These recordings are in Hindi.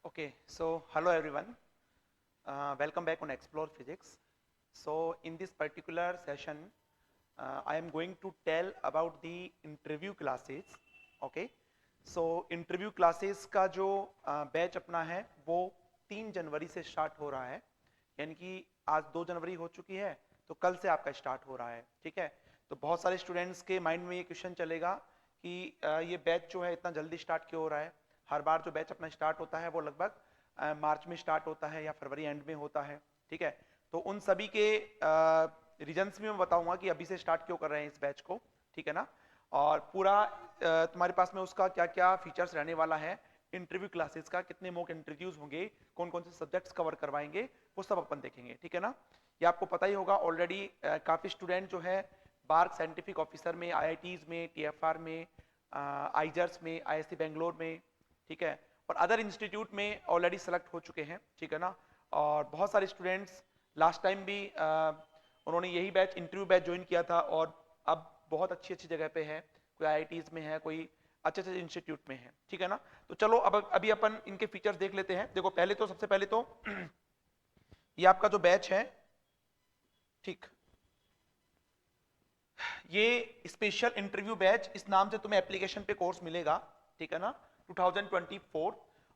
Okay, so hello everyone. Welcome back on Explore Physics. So in this particular session, I am going to tell about the interview classes. Okay, so interview classes का जो बैच अपना है वो 3 जनवरी से स्टार्ट हो रहा है, यानी कि आज 2 जनवरी हो चुकी है, तो कल से आपका स्टार्ट हो रहा है. ठीक है, तो बहुत सारे स्टूडेंट्स के माइंड में ये क्वेश्चन चलेगा कि ये बैच जो है इतना जल्दी स्टार्ट क्यों हो रहा है. हर बार जो बैच अपना स्टार्ट होता है वो लगभग मार्च में स्टार्ट होता है या फरवरी एंड में होता है. ठीक है, तो उन सभी के रीजंस भी मैं बताऊंगा कि अभी से स्टार्ट क्यों कर रहे हैं इस बैच को. ठीक है ना, और पूरा तुम्हारे पास में उसका क्या क्या फीचर्स रहने वाला है, इंटरव्यू क्लासेस का कितने मॉक इंटरव्यूज होंगे, कौन कौन से सब्जेक्ट्स कवर करवाएंगे, वो सब अपन देखेंगे. ठीक है ना, ये आपको पता ही होगा ऑलरेडी. काफी स्टूडेंट जो है बार्क साइंटिफिक ऑफिसर में, आईआईटीज में, टीएफआर में, आईजर्स में, आईआईसी बेंगलोर में, ठीक है, और अदर इंस्टीट्यूट में ऑलरेडी सेलेक्ट हो चुके हैं. ठीक है ना, और बहुत सारे स्टूडेंट्स लास्ट टाइम भी उन्होंने यही बैच इंटरव्यू बैच ज्वाइन किया था और अब बहुत अच्छी अच्छी जगह पे है, कोई आईआईटीज में है, कोई अच्छे अच्छे इंस्टीट्यूट में है. ठीक है ना, तो चलो अब अभी अपन इनके फीचर्स देख लेते हैं. देखो पहले तो सबसे पहले तो ये आपका जो बैच है, ठीक, ये स्पेशल इंटरव्यू बैच इस नाम से तुम्हें एप्लीकेशन पे कोर्स मिलेगा. ठीक है ना, 2024.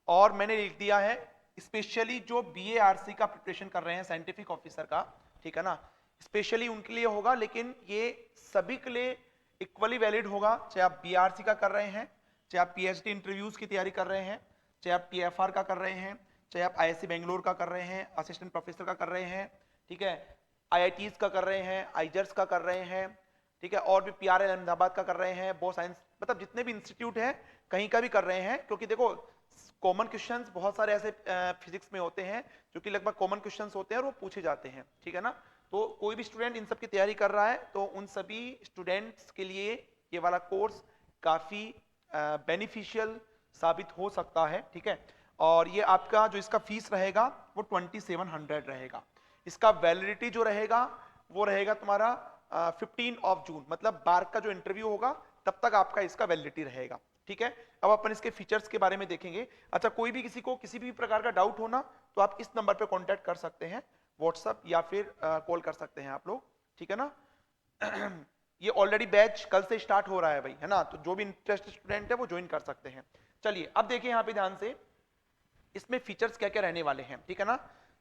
और मैंने लिख दिया है स्पेशली जो बीएआरसी का प्रिपरेशन कर रहे हैं, साइंटिफिक ऑफिसर का. ठीक है ना, स्पेशली उनके लिए होगा, लेकिन ये सभी के लिए इक्वली वैलिड होगा, चाहे आप बीआरसी का कर रहे हैं, चाहे आप पीएचडी इंटरव्यूज की तैयारी कर रहे हैं, चाहे आप टीएफआर का कर रहे हैं, चाहे आप आईआईसी बेंगलोर का कर रहे हैं, असिस्टेंट प्रोफेसर का कर रहे हैं, ठीक है, आईआईटीज का कर रहे हैं, आईजर्स का कर रहे हैं, ठीक है, और भी पीआरएल अहमदाबाद का कर रहे हैं, बहुत साइंस, मतलब जितने भी इंस्टीट्यूट हैं कहीं का भी कर रहे हैं. क्योंकि देखो कॉमन क्वेश्चंस बहुत सारे ऐसे फिजिक्स में होते हैं जो कि लगभग कॉमन क्वेश्चंस होते हैं और वो पूछे जाते हैं. ठीक है ना, तो कोई भी स्टूडेंट इन सब की तैयारी कर रहा है तो उन सभी स्टूडेंट्स के लिए ये वाला कोर्स काफी बेनिफिशियल साबित हो सकता है. ठीक है, और ये आपका जो इसका फीस रहेगा वो 2700 रहेगा. इसका वैलिडिटी जो रहेगा वो रहेगा तुम्हारा 15 जून, मतलब बार का जो इंटरव्यू होगा तब तक आपका इसका वैलिडिटी रहेगा. ठीक है, अब अपन इसके फीचर्स के बारे में देखेंगे. अच्छा, कोई भी किसी को किसी भी प्रकार का डाउट होना तो आप इस नंबर पे कांटेक्ट कर सकते हैं, व्हाट्सएप या फिर कॉल कर सकते हैं आप लोग. ठीक है ना, ये ऑलरेडी बैच कल से स्टार्ट हो रहा है भाई, है ना, तो जो भी इंटरेस्टेड स्टूडेंट है वो ज्वाइन कर सकते हैं. चलिए अब देखिए यहाँ पे ध्यान से इसमें फीचर्स क्या क्या रहने वाले हैं. ठीक है ना,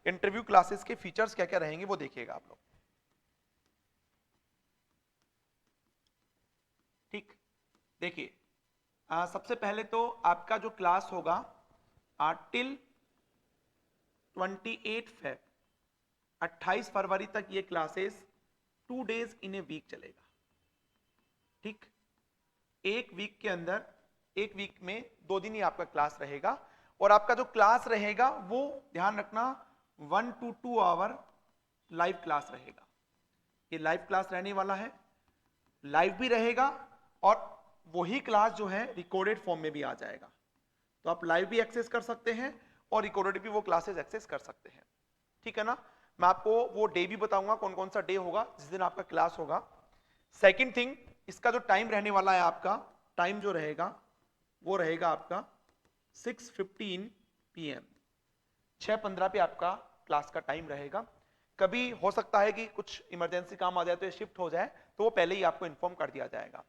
इंटरव्यू क्लासेस के फीचर्स क्या क्या रहेंगे वो देखिएगा आप लोग. ठीक, देखिए सबसे पहले तो आपका जो क्लास होगा टिल 28 फेब, 28 फरवरी तक ये classes 2 days in a week चलेगा. ठीक, एक वीक के अंदर, एक वीक में 2 दिन ही आपका क्लास रहेगा. और आपका जो क्लास रहेगा वो ध्यान रखना 1 to 2 आवर लाइव क्लास रहेगा. ये लाइव क्लास रहने वाला है, लाइव भी रहेगा और वही क्लास जो है रिकॉर्डेड फॉर्म में भी आ जाएगा. तो आप लाइव भी एक्सेस कर सकते हैं और रिकॉर्डेड भी वो क्लासेस एक्सेस कर सकते हैं. ठीक है ना, मैं आपको वो डे भी बताऊंगा कौन कौन सा डे होगा जिस दिन आपका क्लास होगा. सेकंड थिंग, इसका जो टाइम रहने वाला है, आपका टाइम जो रहेगा वो रहेगा आपका 6:15 PM, 6:15 पे आपका क्लास का टाइम रहेगा. कभी हो सकता है कि कुछ इमरजेंसी काम आ जाए तो ये शिफ्ट हो जाए, तो वो पहले ही आपको इन्फॉर्म कर दिया जाएगा.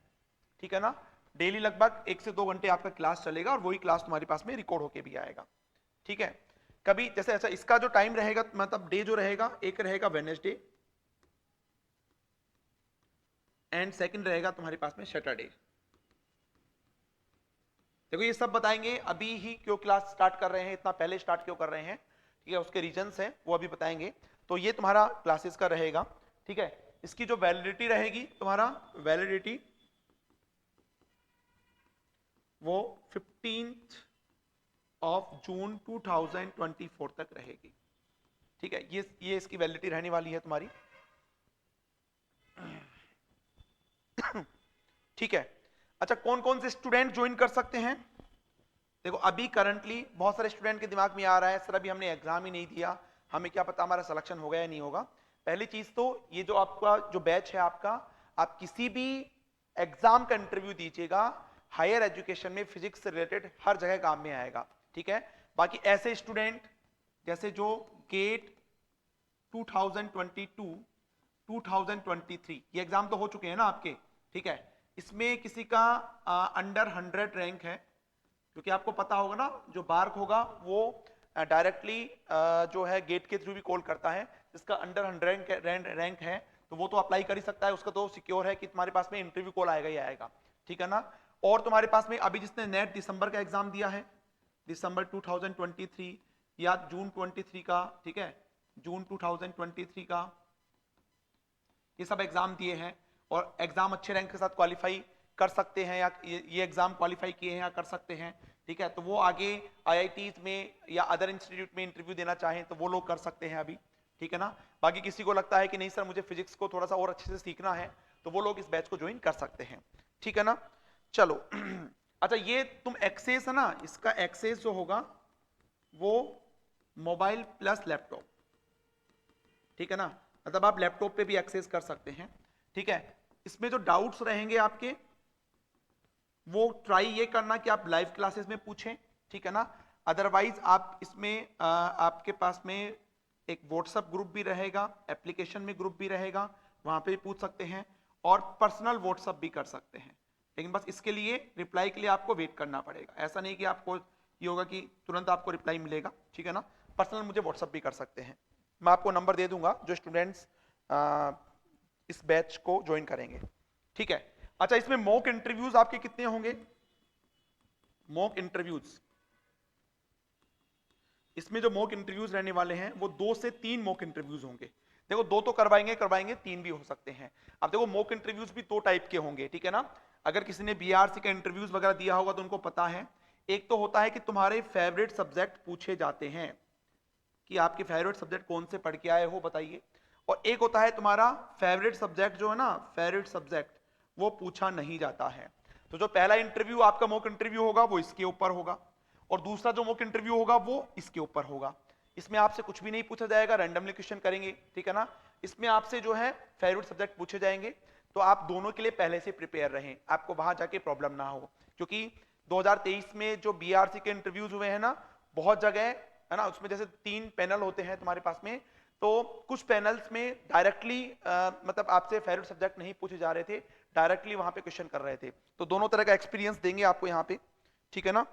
ठीक है ना, डेली लगभग 1 से 2 घंटे आपका क्लास चलेगा और वही क्लास तुम्हारे पास में रिकॉर्ड होके भी आएगा. ठीक है, कभी जैसे ऐसा इसका जो टाइम रहेगा, मतलब डे जो रहेगा, एक रहेगा वेडनेसडे एंड सेकंड रहेगा तुम्हारे पास में सैटरडे. देखो ये सब बताएंगे अभी ही, क्यों क्लास स्टार्ट कर रहे हैं, इतना पहले स्टार्ट क्यों कर रहे हैं. ठीक है, उसके रीजंस हैं वो अभी बताएंगे. तो ये तुम्हारा क्लासेस का रहेगा. ठीक है, इसकी जो वैलिडिटी रहेगी, तुम्हारा वैलिडिटी वो 15 जून 2024 तक रहेगी. ठीक है, ये इसकी वैलिडिटी रहने वाली है तुम्हारी. ठीक है, अच्छा कौन कौन से स्टूडेंट ज्वाइन कर सकते हैं. देखो अभी करंटली बहुत सारे स्टूडेंट के दिमाग में आ रहा है, सर अभी हमने एग्जाम ही नहीं दिया, हमें क्या पता हमारा सिलेक्शन होगा या नहीं होगा. पहली चीज तो ये जो आपका जो बैच है आपका, आप किसी भी एग्जाम का इंटरव्यू दीजिएगा, हायर एजुकेशन में फिजिक्स से रिलेटेड हर जगह काम में आएगा. ठीक है, बाकी ऐसे स्टूडेंट जैसे जो गेट 2022 2023 ये एग्जाम तो हो चुके हैं ना आपके, ठीक है, इसमें किसी का अंडर 100 रैंक है, क्योंकि आपको पता होगा ना जो बार्क होगा वो डायरेक्टली जो है गेट के थ्रू भी कॉल करता है, जिसका अंडर 100 रैंक है तो वो तो अप्लाई कर ही सकता है, उसका तो सिक्योर है कि तुम्हारे पास में इंटरव्यू कॉल आएगा ही आएगा, ठीक है ना। और तुम्हारे पास में अभी जिसने नेट दिसंबर का एग्जाम दिया है, दिसंबर 2023 या जून 23 का, ठीक है, जून 2023 का, ये सब एग्जाम दिए हैं और एग्जाम अच्छे रैंक के साथ क्वालिफाई कर सकते हैं, या ये एग्जाम क्वालिफाई किए हैं या कर सकते हैं, ठीक है, तो वो आगे आईआईटीज में या अदर इंस्टीट्यूट में इंटरव्यू देना चाहें तो वो लोग कर सकते हैं अभी, ठीक है ना। बाकी किसी को लगता है कि नहीं सर मुझे फिजिक्स को थोड़ा सा और अच्छे से सीखना है तो वो लोग इस बैच को ज्वाइन कर सकते हैं, ठीक है ना। चलो अच्छा, ये तुम एक्सेस है ना, इसका एक्सेस जो होगा वो मोबाइल प्लस लैपटॉप, ठीक है ना, मतलब आप लैपटॉप पे भी एक्सेस कर सकते हैं, ठीक है। इसमें जो डाउट्स रहेंगे आपके वो ट्राई ये करना कि आप लाइव क्लासेस में पूछें, ठीक है ना, अदरवाइज आप इसमें आपके पास में एक व्हाट्सएप ग्रुप भी रहेगा, एप्लीकेशन में ग्रुप भी रहेगा, वहां पे भी पूछ सकते हैं और पर्सनल व्हाट्सएप भी कर सकते हैं, लेकिन बस इसके लिए रिप्लाई के लिए आपको वेट करना पड़ेगा, ऐसा नहीं कि आपको ये होगा कि तुरंत आपको रिप्लाई मिलेगा, ठीक है ना। पर्सनल मुझे व्हाट्सएप भी कर सकते हैं, मैं आपको नंबर दे दूंगा जो स्टूडेंट्स इस बैच को ज्वाइन करेंगे, ठीक है। अच्छा, इसमें मॉक इंटरव्यूज आपके कितने होंगे? मॉक इंटरव्यूज, इसमें जो मॉक इंटरव्यूज रहने वाले हैं वो 2 से 3 मॉक इंटरव्यूज होंगे। देखो 2 तो करवाएंगे 3 भी हो सकते हैं। अब देखो मॉक इंटरव्यूज भी 2 टाइप के होंगे, ठीक है ना। अगर किसी ने बीआरसी का इंटरव्यूज वगैरह दिया होगा तो उनको पता है, एक तो होता है कि तुम्हारे फेवरेट सब्जेक्ट पूछे जाते हैं कि आपके फेवरेट सब्जेक्ट कौन से पढ़ के आए हो बताइए, और एक होता है तुम्हारा फेवरेट सब्जेक्ट जो है ना, फेवरेट सब्जेक्ट वो पूछा नहीं जाता है। तो जो पहला इंटरव्यू आपका मॉक इंटरव्यू होगा वो इसके ऊपर होगा, और दूसरा जो मॉक इंटरव्यू होगा वो इसके ऊपर होगा। इसमें आपसे कुछ भी नहीं पूछा जाएगा, रैंडमली क्वेश्चन करेंगे, ठीक है ना। इसमें आपसे जो है फेवरेट सब्जेक्ट पूछे जाएंगे, तो आप दोनों के लिए पहले से प्रिपेयर रहें, आपको वहां जाके प्रॉब्लम ना हो, क्योंकि 2023 में जो बीआरसी के इंटरव्यूज हुए हैं ना, बहुत जगह है ना, उसमें जैसे 3 पैनल होते हैं तुम्हारे पास में, तो कुछ पैनल्स में डायरेक्टली मतलब आपसे फेवरेट सब्जेक्ट नहीं पूछे जा रहे थे, डायरेक्टली वहां पे क्वेश्चन कर रहे थे, तो दोनों तरह का एक्सपीरियंस देंगे आपको यहाँ पे, ठीक है ना।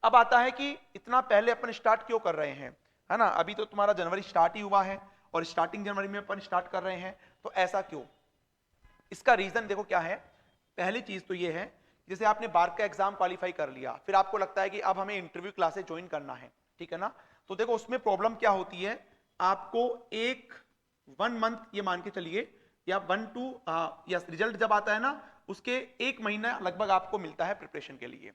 अब आता है कि इतना पहले अपन स्टार्ट क्यों कर रहे हैं, है ना, अभी तो तुम्हारा जनवरी स्टार्ट ही हुआ है और स्टार्टिंग जनवरी में अपन स्टार्ट कर रहे हैं, तो ऐसा क्यों? इसका रीजन देखो क्या है। पहली चीज तो ये है, जैसे आपने बार का एग्जाम क्वालिफाई कर लिया, फिर आपको लगता है कि अब हमें इंटरव्यू क्लासेस ज्वाइन करना है, ठीक है ना, तो देखो उसमें प्रॉब्लम क्या होती है, आपको 1 मंथ ये मान के चलिए, या 1 टू यस, रिजल्ट जब आता है ना उसके 1 महीना लगभग आपको मिलता है प्रिपरेशन के लिए,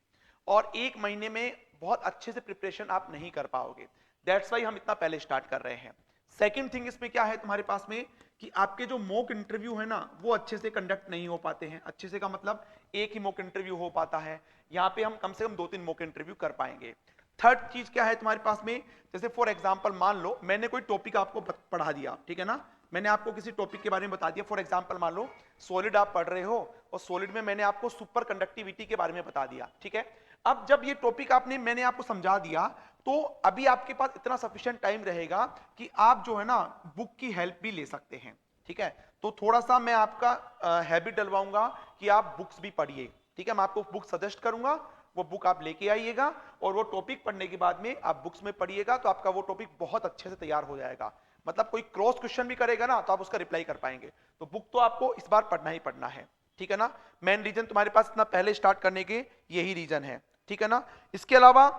और 1 महीने में बहुत अच्छे से प्रिपरेशन आप नहीं कर पाओगे, दैट्स वाई हम इतना पहले स्टार्ट कर रहे हैं। सेकेंड थिंग इसमें क्या है तुम्हारे पास में, कि आपके जो मॉक इंटरव्यू है ना वो अच्छे से कंडक्ट नहीं हो पाते हैं, अच्छे से का मतलब एक ही मॉक इंटरव्यू हो पाता है, यहाँ पे हम कम से कम 2-3 मॉक इंटरव्यू कर पाएंगे। थर्ड चीज क्या है तुम्हारे पास में, जैसे फॉर एग्जांपल मान लो मैंने कोई टॉपिक आपको पढ़ा दिया, ठीक है ना, मैंने आपको किसी टॉपिक के बारे में बता दिया, फॉर एग्जांपल मान लो सॉलिड आप पढ़ रहे हो और सॉलिड में मैंने आपको सुपर कंडक्टिविटी के बारे में बता दिया, ठीक है। अब जब ये टॉपिक मैंने आपको समझा दिया, तो अभी आपके पास इतना सफिशिएंट टाइम रहेगा कि आप जो है ना बुक की हेल्प भी ले सकते हैं, ठीक है। तो थोड़ा सा मैं आपका हैबिट डलवाऊंगा कि आप बुक्स भी पढ़िए, ठीक है, मैं आपको बुक सजेस्ट करूंगा, वो बुक आप लेके आइएगा और वो टॉपिक पढ़ने के बाद में आप बुक्स में पढ़िएगा, तो आपका वो टॉपिक बहुत अच्छे से तैयार हो जाएगा, मतलब कोई क्रॉस क्वेश्चन भी करेगा ना तो आप उसका रिप्लाई कर पाएंगे। तो बुक तो आपको इस बार पढ़ना ही पढ़ना है, ठीक है ना। मेन रीजन तुम्हारे पास इतना पहले स्टार्ट करने के यही रीजन है, ठीक है ना। इसके अलावा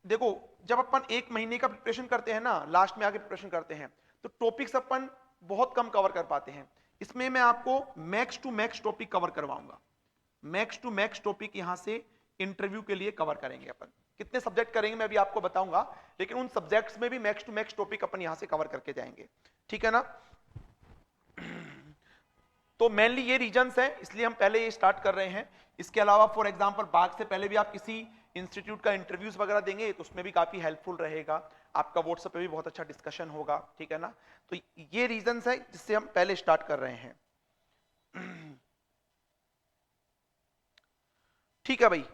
देखो जब अपन 1 महीने का प्रिपरेशन करते हैं ना, लास्ट में आके प्रिपरेशन करते हैं, तो टॉपिक्स अपन बहुत कम कवर कर पाते हैं। इसमें मैं आपको max to max topic cover करवाऊंगा, मैक्स टू मैक्स टॉपिक यहां से इंटरव्यू के लिए कवर करेंगे अपन। कितने सब्जेक्ट करेंगे मैं अभी आपको बताऊंगा, लेकिन उन सब्जेक्ट्स में भी मैक्स टू मैक्स टॉपिक अपन यहां से कवर करके जाएंगे, ठीक है ना। तो मेनली ये रीजंस हैं, इसलिए हम पहले ये स्टार्ट कर रहे हैं। इसके अलावा फॉर एग्जांपल बाग से पहले भी आप किसी इंस्टीट्यूट का इंटरव्यूज वगैरह देंगे तो उसमें भी काफी हेल्पफुल रहेगा, आपका व्हाट्सएप पे भी बहुत अच्छा डिस्कशन होगा, ठीक है ना। तो ये रीजंस है जिससे हम पहले स्टार्ट कर रहे हैं। ठीक है भाई,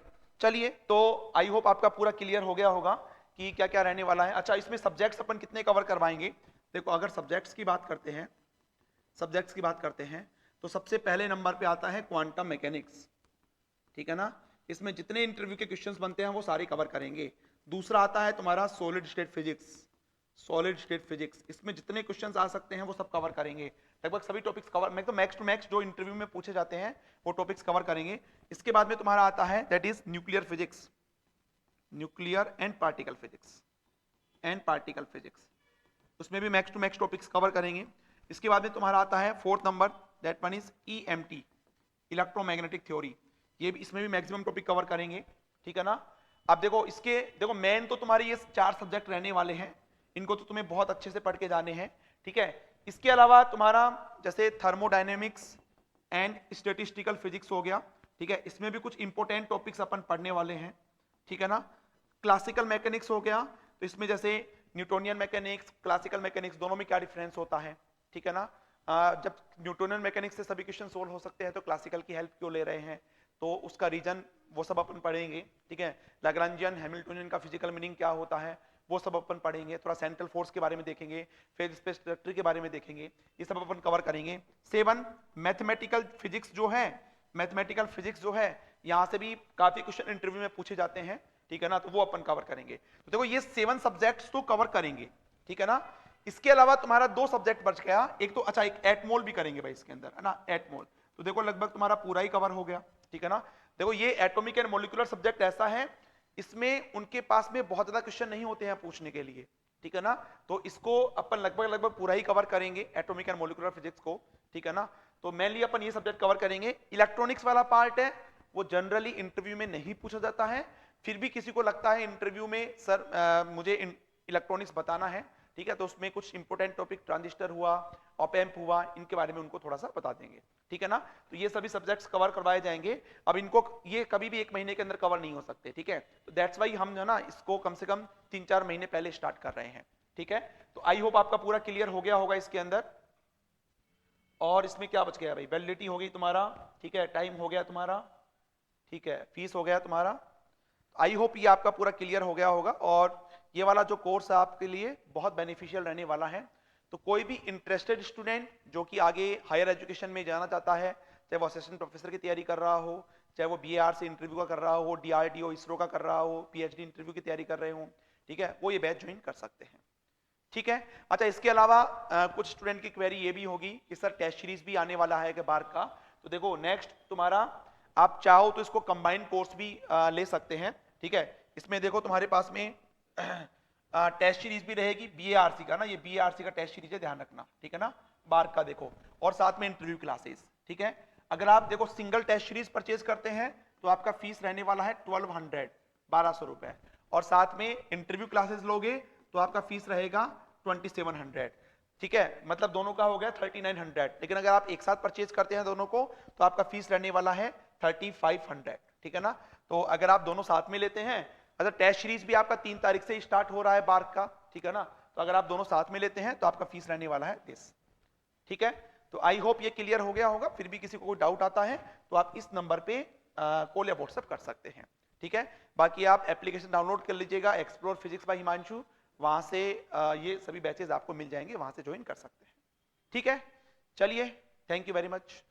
चलिए, तो आई होप आपका पूरा क्लियर हो गया होगा कि क्या क्या रहने वाला है। अच्छा, इसमें सब्जेक्ट्स अपन कितने कवर करवाएंगे? देखो, अगर सब्जेक्ट्स की बात करते हैं तो सबसे पहले नंबर पे आता है क्वांटम मैकेनिक्स, ठीक है ना। इसमें जितने इंटरव्यू के क्वेश्चंस बनते हैं वो सारे कवर करेंगे। दूसरा आता है तुम्हारा सॉलिड स्टेट फिजिक्स, इसमें जितने क्वेश्चंस आ सकते हैं वो सब कवर करेंगे, लगभग सभी टॉपिक्स कवर, मैं तो मैक्स टू मैक्स जो इंटरव्यू में पूछे जाते हैं वो टॉपिक्स कवर करेंगे। इसके बाद में तुम्हारा आता है that is nuclear and particle physics, उसमें भी max to max topics cover करेंगे। इसके बाद में तुम्हारा आता है fourth number, that one is EMT, electromagnetic theory, ये भी, इसमें भी मैक्सिमम टॉपिक कवर करेंगे, ठीक है ना। अब देखो मेन तो तुम्हारे ये 4 सब्जेक्ट रहने वाले हैं, इनको तो तुम्हें बहुत अच्छे से पढ़ के जाने हैं, ठीक है। इसके अलावा तुम्हारा जैसे थर्मोडायनेमिक्स एंड स्टैटिस्टिकल फिजिक्स हो गया, ठीक है, इसमें भी कुछ इंपॉर्टेंट टॉपिक्स अपन पढ़ने वाले हैं, ठीक है ना। क्लासिकल मैकेनिक्स हो गया, तो इसमें जैसे न्यूटोनियन मैकेनिक्स, क्लासिकल मैकेनिक्स, दोनों में क्या डिफरेंस होता है, ठीक है ना। जब न्यूटोनियन मैकेनिक्स से सभी क्वेश्चन सोल्व हो सकते हैं तो क्लासिकल की हेल्प क्यों ले रहे हैं, तो उसका रीजन वो सब अपन पढ़ेंगे, ठीक है। लैग्रांजियन हैमिल्टोनियन का फिजिकल मीनिंग क्या होता है वो सब अपन पढ़ेंगे, थोड़ा सेंट्रल फोर्स के बारे में देखेंगे, फिर स्पेस ट्रैजेक्टरी के बारे में देखेंगे, ये सब अपन कवर करेंगे। 7 मैथमेटिकल फिजिक्स जो है यहाँ से भी काफी क्वेश्चन इंटरव्यू में पूछे जाते हैं, ठीक है ना, तो वो अपन कवर करेंगे। तो देखो ये 7 सब्जेक्ट्स तो कवर करेंगे, ठीक है ना। इसके अलावा तुम्हारा 2 सब्जेक्ट बच गया, एक तो अच्छा एक एटमोल भी करेंगे भाई इसके अंदर, है ना, एटमोल, तो देखो लगभग तुम्हारा पूरा ही कवर हो गया, ठीक है ना। देखो ये एटॉमिक एंड मॉलिक्यूलर सब्जेक्ट ऐसा है, इसमें उनके पास में बहुत ज्यादा क्वेश्चन नहीं होते हैं पूछने के लिए, ठीक है ना, तो इसको अपन लगभग पूरा ही कवर करेंगे एटॉमिक एंड मॉलिक्यूलर फिजिक्स को, ठीक है ना। तो मेनली अपन ये सब्जेक्ट कवर करेंगे। इलेक्ट्रॉनिक्स वाला पार्ट है वो जनरली इंटरव्यू में नहीं पूछा जाता है, फिर भी किसी को लगता है इंटरव्यू में सर मुझे इलेक्ट्रॉनिक्स बताना है, ठीक है, तो उसमें कुछ इंपोर्टेंट टॉपिक ट्रांजिस्टर हुआ, ऑप-एम्प हुआ, इनके बारे में उनको थोड़ा सा बता देंगे, ठीक है ना। तो ये सभी सब्जेक्ट्स कवर करवाए जाएंगे। अब इनको ये कभी भी 1 महीने के अंदर कवर नहीं हो सकते, ठीक है, तो दैट्स वाई हम जो ना इसको कम से कम 3-4 महीने पहले स्टार्ट कर रहे हैं, ठीक है। तो आई होप आपका पूरा क्लियर हो गया होगा इसके अंदर। और इसमें क्या बच गया भाई, वैलिडिटी हो गई तुम्हारा, ठीक है, टाइम हो गया तुम्हारा, ठीक है, फीस हो गया तुम्हारा। आई होप ये आपका पूरा क्लियर हो गया होगा, और ये वाला जो कोर्स है आपके लिए बहुत बेनिफिशियल रहने वाला है। तो कोई भी इंटरेस्टेड स्टूडेंट जो कि आगे हायर एजुकेशन में जाना चाहता है, चाहे वो असिस्टेंट प्रोफेसर की तैयारी कर रहा हो, चाहे वो BAR से इंटरव्यू का कर रहा हो, DRDO इसरो का कर रहा हो, PhD इंटरव्यू की तैयारी कर रहे हो, ठीक है, वो ये बैच ज्वाइन कर सकते हैं, ठीक है। अच्छा, इसके अलावा कुछ स्टूडेंट की क्वेरी ये भी होगी कि सर टेस्ट सीरीज भी आने वाला है कि बार का, तो देखो नेक्स्ट तुम्हारा आप चाहो तो इसको कंबाइंड कोर्स भी ले सकते हैं, ठीक है। इसमें देखो तुम्हारे पास में टेस्ट सीरीज भी रहेगी BARC का ना, ये BARC का टेस्ट सीरीज है, ध्यान रखना, ठीक है ना, बार का देखो, और साथ में इंटरव्यू क्लासेस, ठीक है। अगर आप देखो सिंगल टेस्ट सीरीज परचेज करते हैं तो आपका फीस रहने वाला है 1200 रुपए, और साथ में इंटरव्यू क्लासेस लोगे तो आपका फीस रहेगा 2700, ठीक है, मतलब दोनों का हो गया 3900। लेकिन अगर आप एक साथ परचेज करते हैं दोनों को तो आपका फीस रहने वाला है 3500, ठीक है ना। तो अगर आप दोनों साथ में लेते हैं, अगर टेस्ट सीरीज भी आपका 3 तारीख से स्टार्ट हो रहा है बार का, ठीक है ना, तो अगर आप दोनों साथ में लेते हैं तो आपका फीस रहने वाला है 10, ठीक है। तो आई होप ये क्लियर हो गया होगा। फिर भी किसी को कोई डाउट आता है तो आप इस नंबर पे कॉल या व्हाट्सएप कर सकते हैं, ठीक है। बाकी आप एप्लीकेशन डाउनलोड कर लीजिएगा, एक्सप्लोर फिजिक्स बाय हिमांशु, वहां से ये सभी बैचेस आपको मिल जाएंगे, वहां से ज्वाइन कर सकते हैं, ठीक है। चलिए, थैंक यू वेरी मच।